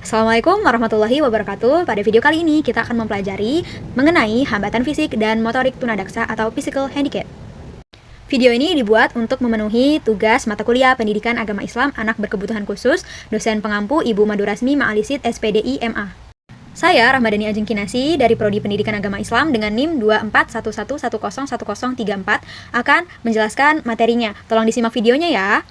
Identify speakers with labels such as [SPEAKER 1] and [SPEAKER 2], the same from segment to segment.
[SPEAKER 1] Assalamualaikum warahmatullahi wabarakatuh. Pada video kali ini kita akan mempelajari mengenai hambatan fisik dan motorik tunadaksa atau physical handicap. Video ini dibuat untuk memenuhi tugas mata kuliah Pendidikan Agama Islam Anak Berkebutuhan Khusus, dosen pengampu Ibu Madurasmi Ma'alisid SPDI MA. Saya Rahmadani Ajeng Kinasi dari Prodi Pendidikan Agama Islam dengan NIM 2411101034 akan menjelaskan materinya. Tolong disimak videonya ya.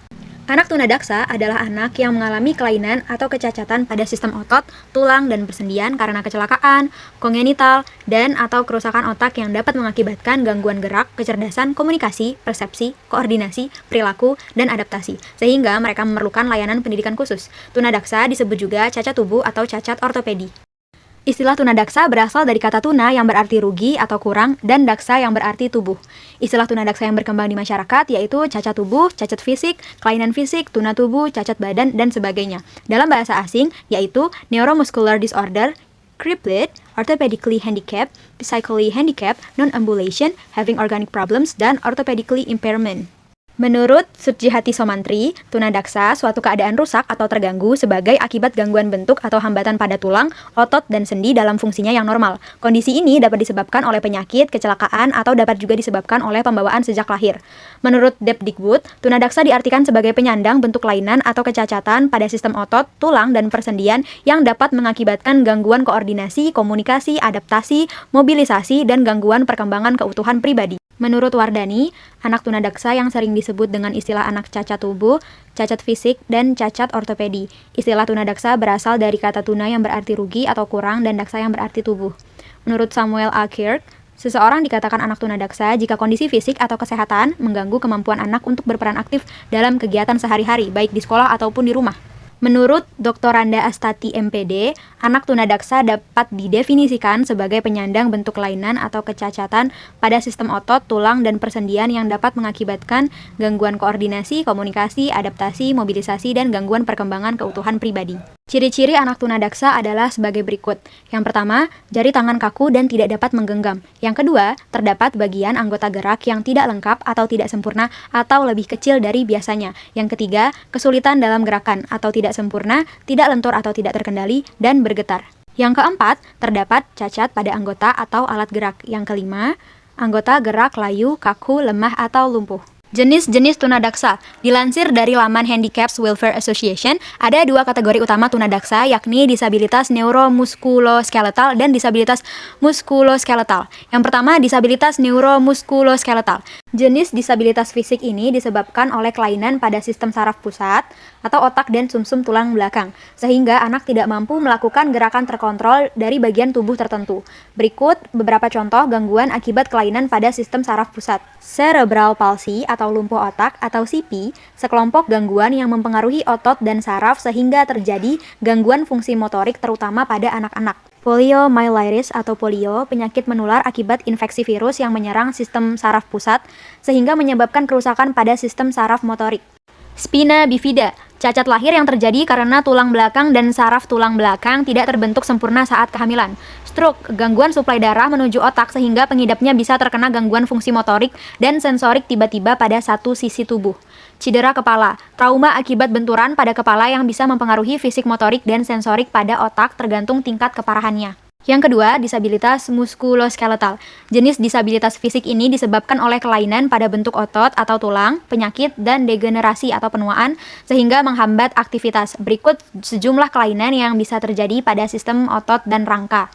[SPEAKER 1] Anak tunadaksa adalah anak yang mengalami kelainan atau kecacatan pada sistem otot, tulang, dan persendian karena kecelakaan, kongenital, dan atau kerusakan otak yang dapat mengakibatkan gangguan gerak, kecerdasan, komunikasi, persepsi, koordinasi, perilaku, dan adaptasi, sehingga mereka memerlukan layanan pendidikan khusus. Tunadaksa disebut juga cacat tubuh atau cacat ortopedi. Istilah tunadaksa berasal dari kata tuna yang berarti rugi atau kurang dan daksa yang berarti tubuh. Istilah tunadaksa yang berkembang di masyarakat yaitu cacat tubuh, cacat fisik, kelainan fisik, tuna tubuh, cacat badan, dan sebagainya. Dalam bahasa asing yaitu neuromuscular disorder, crippled, orthopedically handicapped, physically handicapped, non-ambulation, having organic problems, dan orthopedically impairment. Menurut Sudjihati Somantri, tunadaksa suatu keadaan rusak atau terganggu sebagai akibat gangguan bentuk atau hambatan pada tulang, otot, dan sendi dalam fungsinya yang normal. Kondisi ini dapat disebabkan oleh penyakit, kecelakaan, atau dapat juga disebabkan oleh pembawaan sejak lahir. Menurut Depdikbud, tunadaksa diartikan sebagai penyandang bentuk kelainan atau kecacatan pada sistem otot, tulang, dan persendian yang dapat mengakibatkan gangguan koordinasi, komunikasi, adaptasi, mobilisasi, dan gangguan perkembangan keutuhan pribadi. Menurut Wardani, anak tunadaksa yang sering disebut dengan istilah anak cacat tubuh, cacat fisik, dan cacat ortopedi. Istilah tunadaksa berasal dari kata tuna yang berarti rugi atau kurang dan daksa yang berarti tubuh. Menurut Samuel A. Kirk, seseorang dikatakan anak tunadaksa jika kondisi fisik atau kesehatan mengganggu kemampuan anak untuk berperan aktif dalam kegiatan sehari-hari, baik di sekolah ataupun di rumah. Menurut Dr. Randa Astati MPD, anak tunadaksa dapat didefinisikan sebagai penyandang bentuk kelainan atau kecacatan pada sistem otot, tulang, dan persendian yang dapat mengakibatkan gangguan koordinasi, komunikasi, adaptasi, mobilisasi, dan gangguan perkembangan keutuhan pribadi. Ciri-ciri anak tunadaksa adalah sebagai berikut. Yang pertama, jari tangan kaku dan tidak dapat menggenggam. Yang kedua, terdapat bagian anggota gerak yang tidak lengkap atau tidak sempurna atau lebih kecil dari biasanya. Yang ketiga, kesulitan dalam gerakan atau tidak sempurna, tidak lentur atau tidak terkendali, dan bergetar. Yang keempat, terdapat cacat pada anggota atau alat gerak. Yang kelima, anggota gerak layu, kaku, lemah, atau lumpuh. Jenis-jenis tunadaksa. Dilansir dari laman Handicaps Welfare Association, ada dua kategori utama tunadaksa, yakni disabilitas neuromuskuloskeletal dan disabilitas muskuloskeletal. Yang pertama, disabilitas neuromuskuloskeletal. Jenis disabilitas fisik ini disebabkan oleh kelainan pada sistem saraf pusat atau otak dan sumsum tulang belakang, sehingga anak tidak mampu melakukan gerakan terkontrol dari bagian tubuh tertentu. Berikut beberapa contoh gangguan akibat kelainan pada sistem saraf pusat. Cerebral palsy atau lumpuh otak atau CP, sekelompok gangguan yang mempengaruhi otot dan saraf sehingga terjadi gangguan fungsi motorik terutama pada anak-anak. Poliomyelitis atau polio, penyakit menular akibat infeksi virus yang menyerang sistem saraf pusat sehingga menyebabkan kerusakan pada sistem saraf motorik. Spina bifida, cacat lahir yang terjadi karena tulang belakang dan saraf tulang belakang tidak terbentuk sempurna saat kehamilan. Stroke, gangguan suplai darah menuju otak sehingga pengidapnya bisa terkena gangguan fungsi motorik dan sensorik tiba-tiba pada satu sisi tubuh. Cedera kepala, trauma akibat benturan pada kepala yang bisa mempengaruhi fisik motorik dan sensorik pada otak tergantung tingkat keparahannya. Yang kedua, disabilitas muskuloskeletal. Jenis disabilitas fisik ini disebabkan oleh kelainan pada bentuk otot atau tulang, penyakit, dan degenerasi atau penuaan, sehingga menghambat aktivitas. Berikut sejumlah kelainan yang bisa terjadi pada sistem otot dan rangka.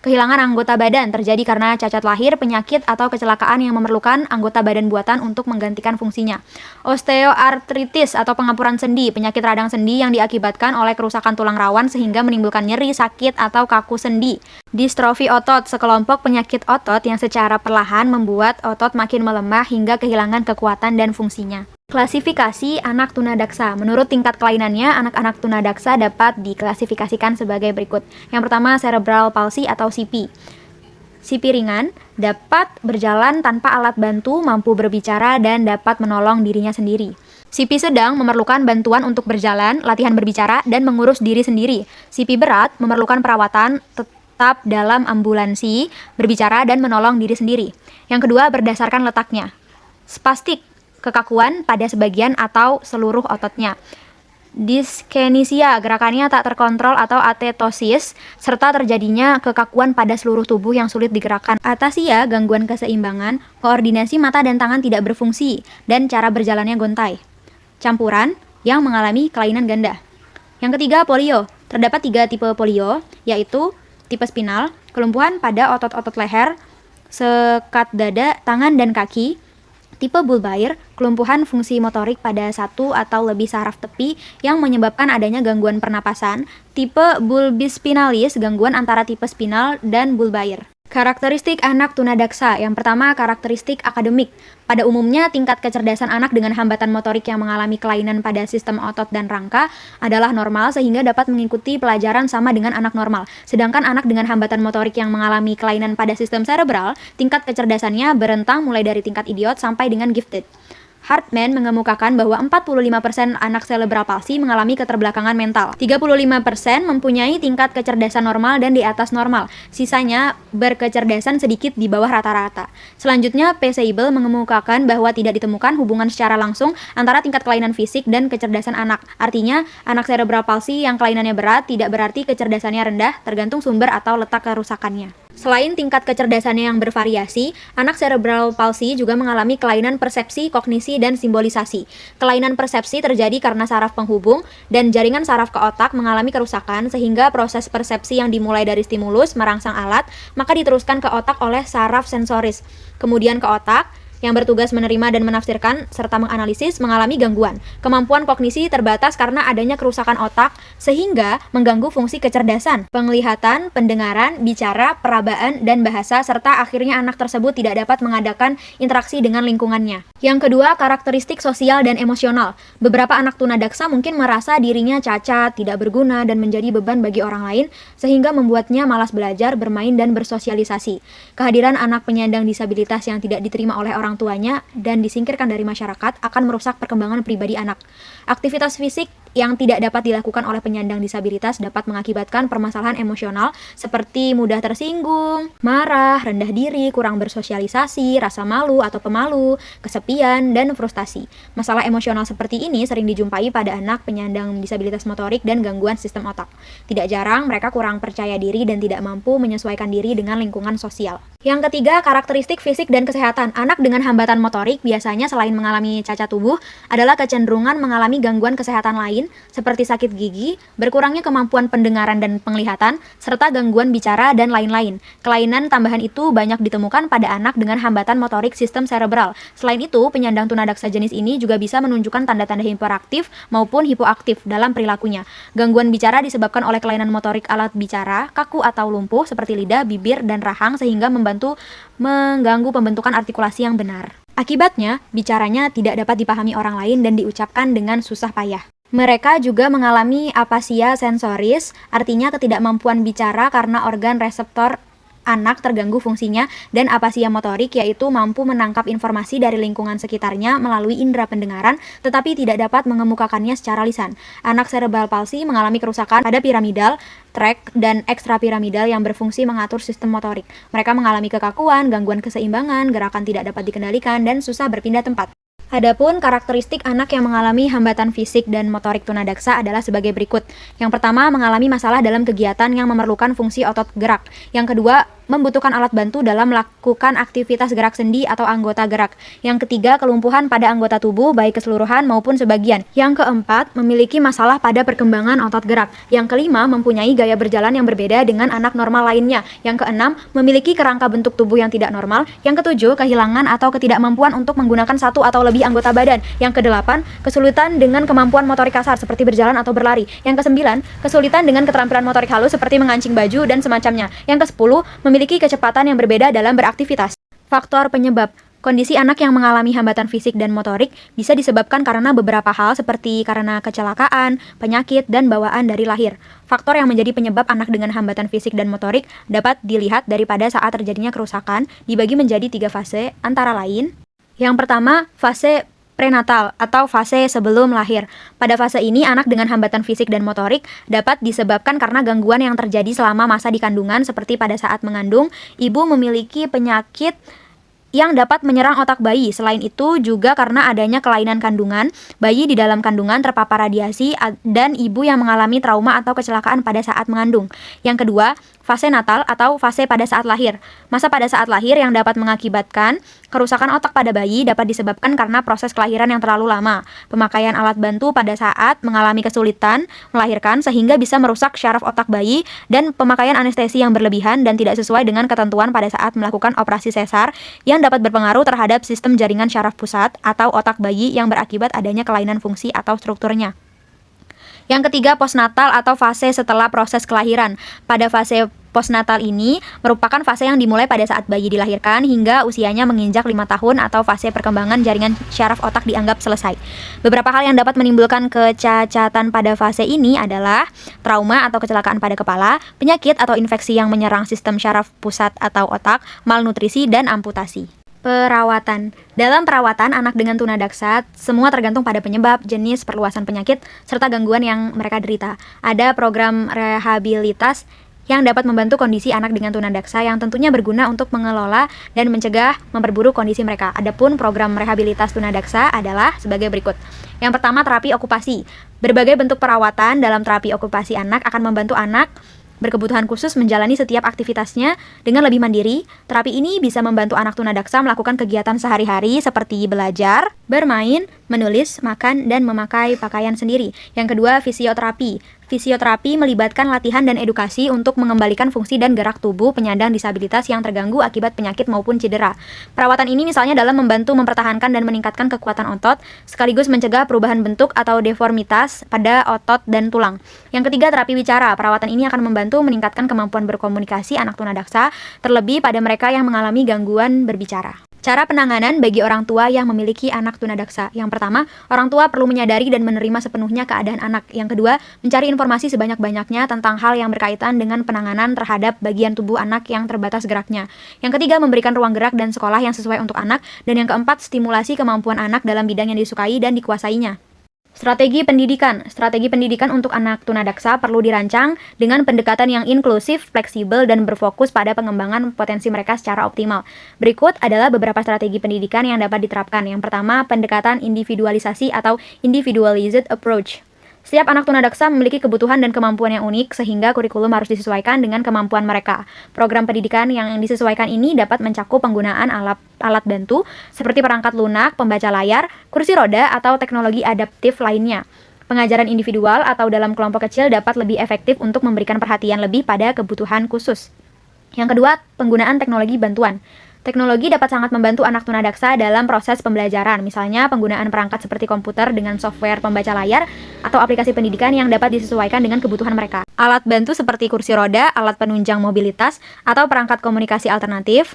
[SPEAKER 1] Kehilangan anggota badan terjadi karena cacat lahir, penyakit, atau kecelakaan yang memerlukan anggota badan buatan untuk menggantikan fungsinya. Osteoartritis atau pengapuran sendi, penyakit radang sendi yang diakibatkan oleh kerusakan tulang rawan sehingga menimbulkan nyeri, sakit, atau kaku sendi. Distrofi otot, sekelompok penyakit otot yang secara perlahan membuat otot makin melemah hingga kehilangan kekuatan dan fungsinya. Klasifikasi anak tunadaksa. Menurut tingkat kelainannya, anak-anak tunadaksa dapat diklasifikasikan sebagai berikut. Yang pertama, cerebral palsy atau CP. CP ringan, dapat berjalan tanpa alat bantu, mampu berbicara, dan dapat menolong dirinya sendiri. CP sedang memerlukan bantuan untuk berjalan, latihan berbicara, dan mengurus diri sendiri. CP berat memerlukan perawatan tetap dalam ambulansi, berbicara, dan menolong diri sendiri. Yang kedua, berdasarkan letaknya. Spastik, kekakuan pada sebagian atau seluruh ototnya. Dyskinesia, gerakannya tak terkontrol atau atetosis, serta terjadinya kekakuan pada seluruh tubuh yang sulit digerakkan. Atasia, gangguan keseimbangan, koordinasi mata dan tangan tidak berfungsi, dan cara berjalannya gontai. Campuran, yang mengalami kelainan ganda. Yang ketiga, polio. Terdapat 3 tipe polio, yaitu tipe spinal, kelumpuhan pada otot-otot leher, sekat dada, tangan, dan kaki. Tipe bulbair, kelumpuhan fungsi motorik pada satu atau lebih saraf tepi yang menyebabkan adanya gangguan pernapasan. Tipe bulbispinalis, gangguan antara tipe spinal dan bulbair. Karakteristik anak tunadaksa. Yang pertama, karakteristik akademik. Pada umumnya, tingkat kecerdasan anak dengan hambatan motorik yang mengalami kelainan pada sistem otot dan rangka adalah normal sehingga dapat mengikuti pelajaran sama dengan anak normal. Sedangkan anak dengan hambatan motorik yang mengalami kelainan pada sistem cerebral, tingkat kecerdasannya berentang mulai dari tingkat idiot sampai dengan gifted. Hartman mengemukakan bahwa 45% anak cerebral palsy mengalami keterbelakangan mental. 35% mempunyai tingkat kecerdasan normal dan di atas normal. Sisanya berkecerdasan sedikit di bawah rata-rata. Selanjutnya, P. Seibel mengemukakan bahwa tidak ditemukan hubungan secara langsung antara tingkat kelainan fisik dan kecerdasan anak. Artinya, anak cerebral palsy yang kelainannya berat tidak berarti kecerdasannya rendah, tergantung sumber atau letak kerusakannya. Selain tingkat kecerdasannya yang bervariasi, anak cerebral palsy juga mengalami kelainan persepsi, kognisi, dan simbolisasi. Kelainan persepsi terjadi karena saraf penghubung dan jaringan saraf ke otak mengalami kerusakan sehingga proses persepsi yang dimulai dari stimulus merangsang alat, maka diteruskan ke otak oleh saraf sensoris, kemudian ke otak, yang bertugas menerima dan menafsirkan serta menganalisis mengalami gangguan. Kemampuan kognisi terbatas karena adanya kerusakan otak sehingga mengganggu fungsi kecerdasan, penglihatan, pendengaran, bicara, perabaan, dan bahasa serta akhirnya anak tersebut tidak dapat mengadakan interaksi dengan lingkungannya. Yang kedua, karakteristik sosial dan emosional. Beberapa anak tunadaksa mungkin merasa dirinya cacat, tidak berguna, dan menjadi beban bagi orang lain sehingga membuatnya malas belajar, bermain, dan bersosialisasi. Kehadiran anak penyandang disabilitas yang tidak diterima oleh orang tuanya dan disingkirkan dari masyarakat akan merusak perkembangan pribadi anak. Aktivitas fisik yang tidak dapat dilakukan oleh penyandang disabilitas dapat mengakibatkan permasalahan emosional seperti mudah tersinggung, marah, rendah diri, kurang bersosialisasi, rasa malu atau pemalu, kesepian, dan frustasi. Masalah emosional seperti ini sering dijumpai pada anak penyandang disabilitas motorik dan gangguan sistem otak. Tidak jarang mereka kurang percaya diri dan tidak mampu menyesuaikan diri dengan lingkungan sosial. Yang ketiga, karakteristik fisik dan kesehatan. Anak dengan hambatan motorik biasanya selain mengalami cacat tubuh adalah kecenderungan mengalami gangguan kesehatan lain seperti sakit gigi, berkurangnya kemampuan pendengaran dan penglihatan, serta gangguan bicara dan lain-lain. Kelainan tambahan itu banyak ditemukan pada anak dengan hambatan motorik sistem cerebral. Selain itu, penyandang tunadaksa jenis ini juga bisa menunjukkan tanda-tanda hiperaktif maupun hipoaktif dalam perilakunya. Gangguan bicara disebabkan oleh kelainan motorik alat bicara, kaku atau lumpuh seperti lidah, bibir, dan rahang sehingga mengganggu pembentukan artikulasi yang benar. Akibatnya, bicaranya tidak dapat dipahami orang lain dan diucapkan dengan susah payah. Mereka juga mengalami apasia sensoris, artinya ketidakmampuan bicara karena organ reseptor anak terganggu fungsinya, dan apasia motorik yaitu mampu menangkap informasi dari lingkungan sekitarnya melalui indera pendengaran tetapi tidak dapat mengemukakannya secara lisan. Anak cerebral palsy mengalami kerusakan pada piramidal, tract, dan ekstrapiramidal yang berfungsi mengatur sistem motorik. Mereka mengalami kekakuan, gangguan keseimbangan, gerakan tidak dapat dikendalikan, dan susah berpindah tempat. Adapun karakteristik anak yang mengalami hambatan fisik dan motorik tunadaksa adalah sebagai berikut. Yang pertama, mengalami masalah dalam kegiatan yang memerlukan fungsi otot gerak. Yang kedua, membutuhkan alat bantu dalam melakukan aktivitas gerak sendi atau anggota gerak. Yang ketiga, kelumpuhan pada anggota tubuh baik keseluruhan maupun sebagian. Yang keempat, memiliki masalah pada perkembangan otot gerak. Yang kelima, mempunyai gaya berjalan yang berbeda dengan anak normal lainnya. Yang keenam, memiliki kerangka bentuk tubuh yang tidak normal. Yang ketujuh, kehilangan atau ketidakmampuan untuk menggunakan satu atau lebih anggota badan. Yang kedelapan, kesulitan dengan kemampuan motorik kasar seperti berjalan atau berlari. Yang kesembilan, kesulitan dengan keterampilan motorik halus seperti mengancing baju dan semacamnya. Yang kesepuluh, memiliki kecepatan yang berbeda dalam beraktivitas. Faktor penyebab. Kondisi anak yang mengalami hambatan fisik dan motorik bisa disebabkan karena beberapa hal seperti karena kecelakaan, penyakit, dan bawaan dari lahir. Faktor yang menjadi penyebab anak dengan hambatan fisik dan motorik dapat dilihat daripada saat terjadinya kerusakan dibagi menjadi 3 fase, antara lain. Yang pertama, fase prenatal atau fase sebelum lahir. Pada fase ini, anak dengan hambatan fisik dan motorik dapat disebabkan karena gangguan yang terjadi selama masa di kandungan seperti pada saat mengandung, ibu memiliki penyakit yang dapat menyerang otak bayi. Selain itu juga karena adanya kelainan kandungan, bayi di dalam kandungan terpapar radiasi dan ibu yang mengalami trauma atau kecelakaan pada saat mengandung. Yang kedua, fase natal atau fase pada saat lahir. Masa pada saat lahir yang dapat mengakibatkan kerusakan otak pada bayi dapat disebabkan karena proses kelahiran yang terlalu lama. Pemakaian alat bantu pada saat mengalami kesulitan melahirkan sehingga bisa merusak syaraf otak bayi, dan pemakaian anestesi yang berlebihan dan tidak sesuai dengan ketentuan pada saat melakukan operasi sesar yang dapat berpengaruh terhadap sistem jaringan syaraf pusat atau otak bayi yang berakibat adanya kelainan fungsi atau strukturnya. Yang ketiga, postnatal atau fase setelah proses kelahiran. Pada fase postnatal ini merupakan fase yang dimulai pada saat bayi dilahirkan hingga usianya menginjak 5 tahun atau fase perkembangan jaringan syaraf otak dianggap selesai. Beberapa hal yang dapat menimbulkan kecacatan pada fase ini adalah trauma atau kecelakaan pada kepala, penyakit atau infeksi yang menyerang sistem syaraf pusat atau otak, malnutrisi, dan amputasi. Perawatan. Dalam perawatan anak dengan tunadaksa, semua tergantung pada penyebab, jenis, perluasan penyakit, serta gangguan yang mereka derita. Ada program rehabilitas yang dapat membantu kondisi anak dengan tunadaksa yang tentunya berguna untuk mengelola dan mencegah memperburuk kondisi mereka. Adapun program rehabilitas tunadaksa adalah sebagai berikut. Yang pertama, terapi okupasi. Berbagai bentuk perawatan dalam terapi okupasi anak akan membantu anak berkebutuhan khusus menjalani setiap aktivitasnya dengan lebih mandiri. Terapi ini bisa membantu anak tunadaksa melakukan kegiatan sehari-hari seperti belajar, bermain, menulis, makan, dan memakai pakaian sendiri. Yang kedua, fisioterapi. Fisioterapi melibatkan latihan dan edukasi untuk mengembalikan fungsi dan gerak tubuh penyandang disabilitas yang terganggu akibat penyakit maupun cedera. Perawatan ini misalnya dalam membantu mempertahankan dan meningkatkan kekuatan otot, sekaligus mencegah perubahan bentuk atau deformitas pada otot dan tulang. Yang ketiga, terapi bicara. Perawatan ini akan membantu meningkatkan kemampuan berkomunikasi anak tunadaksa, terlebih pada mereka yang mengalami gangguan berbicara. Cara penanganan bagi orang tua yang memiliki anak tunadaksa. Yang pertama, orang tua perlu menyadari dan menerima sepenuhnya keadaan anak. Yang kedua, mencari informasi sebanyak-banyaknya tentang hal yang berkaitan dengan penanganan terhadap bagian tubuh anak yang terbatas geraknya. Yang ketiga, memberikan ruang gerak dan sekolah yang sesuai untuk anak. Dan yang keempat, stimulasi kemampuan anak dalam bidang yang disukai dan dikuasainya. Strategi pendidikan. Strategi pendidikan untuk anak tunadaksa perlu dirancang dengan pendekatan yang inklusif, fleksibel, dan berfokus pada pengembangan potensi mereka secara optimal. Berikut adalah beberapa strategi pendidikan yang dapat diterapkan. Yang pertama, pendekatan individualisasi atau individualized approach. Setiap anak tunadaksa memiliki kebutuhan dan kemampuan yang unik, sehingga kurikulum harus disesuaikan dengan kemampuan mereka. Program pendidikan yang disesuaikan ini dapat mencakup penggunaan alat bantu seperti perangkat lunak, pembaca layar, kursi roda, atau teknologi adaptif lainnya. Pengajaran individual atau dalam kelompok kecil dapat lebih efektif untuk memberikan perhatian lebih pada kebutuhan khusus. Yang kedua, penggunaan teknologi bantuan. Teknologi dapat sangat membantu anak tunadaksa dalam proses pembelajaran, misalnya penggunaan perangkat seperti komputer dengan software pembaca layar atau aplikasi pendidikan yang dapat disesuaikan dengan kebutuhan mereka. Alat bantu seperti kursi roda, alat penunjang mobilitas, atau perangkat komunikasi alternatif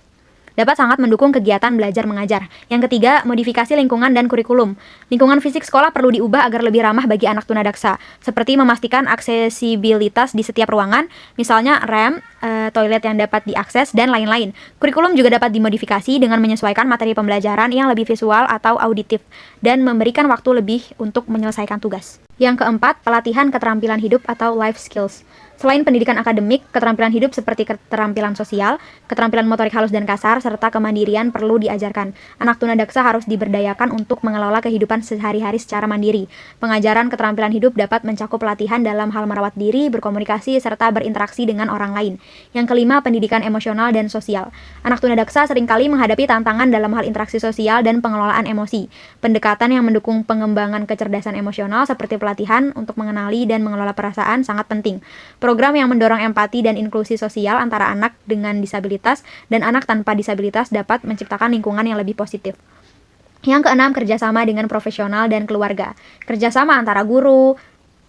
[SPEAKER 1] dapat sangat mendukung kegiatan belajar mengajar. Yang ketiga, modifikasi lingkungan dan kurikulum. Lingkungan fisik sekolah perlu diubah agar lebih ramah bagi anak tunadaksa, seperti memastikan aksesibilitas di setiap ruangan, misalnya ramp, toilet yang dapat diakses, dan lain-lain. Kurikulum juga dapat dimodifikasi dengan menyesuaikan materi pembelajaran yang lebih visual atau auditif, dan memberikan waktu lebih untuk menyelesaikan tugas. Yang keempat, pelatihan keterampilan hidup atau life skills. Selain pendidikan akademik, keterampilan hidup seperti keterampilan sosial, keterampilan motorik halus dan kasar, serta kemandirian perlu diajarkan. Anak tunadaksa harus diberdayakan untuk mengelola kehidupan sehari-hari secara mandiri. Pengajaran keterampilan hidup dapat mencakup pelatihan dalam hal merawat diri, berkomunikasi, serta berinteraksi dengan orang lain. Yang kelima, pendidikan emosional dan sosial. Anak tunadaksa seringkali menghadapi tantangan dalam hal interaksi sosial dan pengelolaan emosi. Pendekatan yang mendukung pengembangan kecerdasan emosional seperti pelatihan untuk mengenali dan mengelola perasaan sangat penting. Program yang mendorong empati dan inklusi sosial antara anak dengan disabilitas dan anak tanpa disabilitas dapat menciptakan lingkungan yang lebih positif. Yang keenam, kerjasama dengan profesional dan keluarga. Kerjasama antara guru,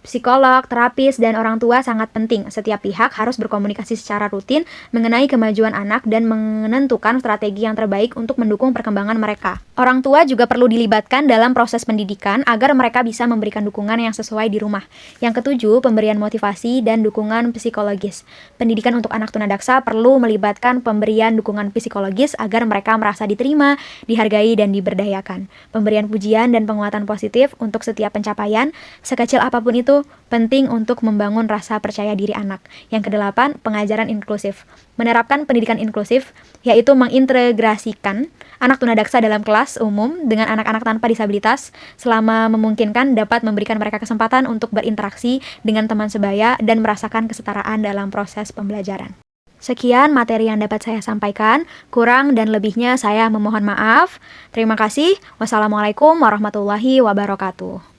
[SPEAKER 1] psikolog, terapis, dan orang tua sangat penting. Setiap pihak harus berkomunikasi secara rutin mengenai kemajuan anak dan menentukan strategi yang terbaik untuk mendukung perkembangan mereka. Orang tua juga perlu dilibatkan dalam proses pendidikan agar mereka bisa memberikan dukungan yang sesuai di rumah. Yang ketujuh, pemberian motivasi dan dukungan psikologis. Pendidikan untuk anak tunadaksa perlu melibatkan pemberian dukungan psikologis agar mereka merasa diterima, dihargai, dan diberdayakan. Pemberian pujian dan penguatan positif untuk setiap pencapaian, sekecil apapun itu, penting untuk membangun rasa percaya diri anak. Yang kedelapan, pengajaran inklusif. Menerapkan pendidikan inklusif, yaitu mengintegrasikan anak tunadaksa dalam kelas umum dengan anak-anak tanpa disabilitas selama memungkinkan dapat memberikan mereka kesempatan untuk berinteraksi dengan teman sebaya dan merasakan kesetaraan dalam proses pembelajaran. Sekian materi yang dapat saya sampaikan, kurang dan lebihnya saya memohon maaf. Terima kasih. Wassalamualaikum warahmatullahi wabarakatuh.